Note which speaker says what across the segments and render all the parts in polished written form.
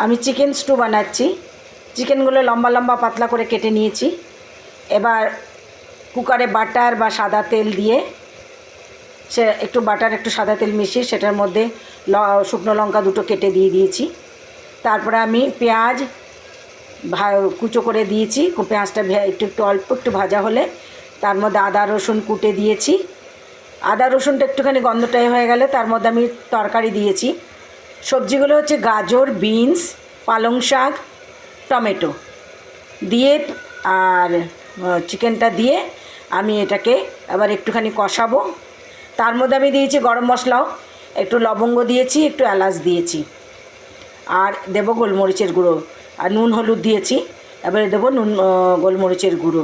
Speaker 1: আমি chicken stew বানাচ্ছি। চিকেনগুলো লম্বা লম্বা পাতলা করে কেটে নিয়েছি। এবার কুকারে বাটার বা সাদা তেল দিয়ে, সে একটু বাটার একটু সাদা তেল মিশিয়ে সেটার মধ্যে শুকনো লঙ্কা দুটো কেটে দিয়ে দিয়েছি। তারপরে আমি পেঁয়াজ কুচো করে দিয়েছি। পেঁয়াজটা একটু একটু অল্প একটু ভাজা হলে তার মধ্যে আদা রসুন কুটে দিয়েছি। আদা রসুনটা একটুখানি গন্ধটাই হয়ে গেলে তার মধ্যে আমি তরকারি দিয়েছি। সবজিগুলো হচ্ছে গাজর, বিনস, পালং শাক, টমেটো দিয়ে আর চিকেনটা দিয়ে আমি এটাকে আবার একটুখানি কষাবো। তার মধ্যে আমি দিয়েছি গরম মশলাও, একটু লবঙ্গ দিয়েছি, একটু এলাচ দিয়েছি, আর দেবো গোলমরিচের গুঁড়ো, আর নুন হলুদ দিয়েছি। এবারে দেবো গোলমরিচের গুঁড়ো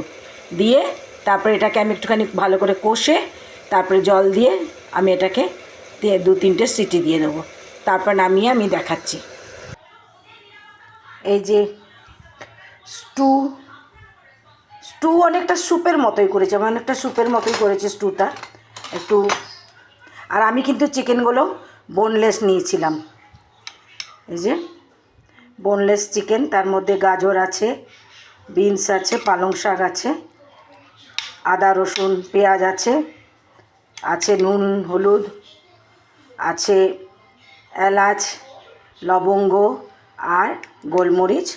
Speaker 1: দিয়ে তারপরে এটাকে আমি একটুখানি ভালো করে কষে তারপরে জল দিয়ে আমি এটাকে 2-3টে সিটি দিয়ে দেবো। তারপর নামিয়ে আমি দেখাচ্ছি। এই যে স্টু অনেকটা স্যুপের মতোই করেছে, অনেকটা স্যুপের মতোই করেছে স্টুটা একটু। আর আমি কিন্তু চিকেনগুলো বোনলেস নিয়েছিলাম। এই যে বোনলেস চিকেন, তার মধ্যে গাজর আছে, বিনস আছে, পালং শাক আছে, আদা রসুন পেঁয়াজ আছে, আছে নুন হলুদ, আছে এলাচ, লবঙ্গ আর গোলমরিচ।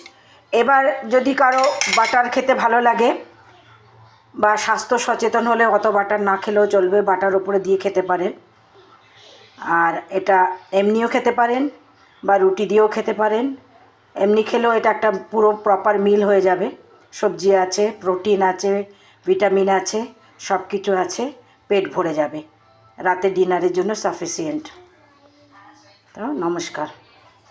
Speaker 1: এবার যদি কারো বাটার খেতে ভালো লাগে বা স্বাস্থ্য সচেতন হলে অত বাটার না খেলেও চলবে, বাটার উপরে দিয়ে খেতে পারেন। আর এটা এমনিও খেতে পারেন বা রুটি দিয়েও খেতে পারেন। এমনি খেলেও এটা একটা পুরো প্রপার মিল হয়ে যাবে। সবজি আছে, প্রোটিন আছে, ভিটামিন আছে, সব কিছু আছে, পেট ভরে যাবে। রাতে ডিনারের জন্য সাফিসিয়েন্ট। তো নমস্কার।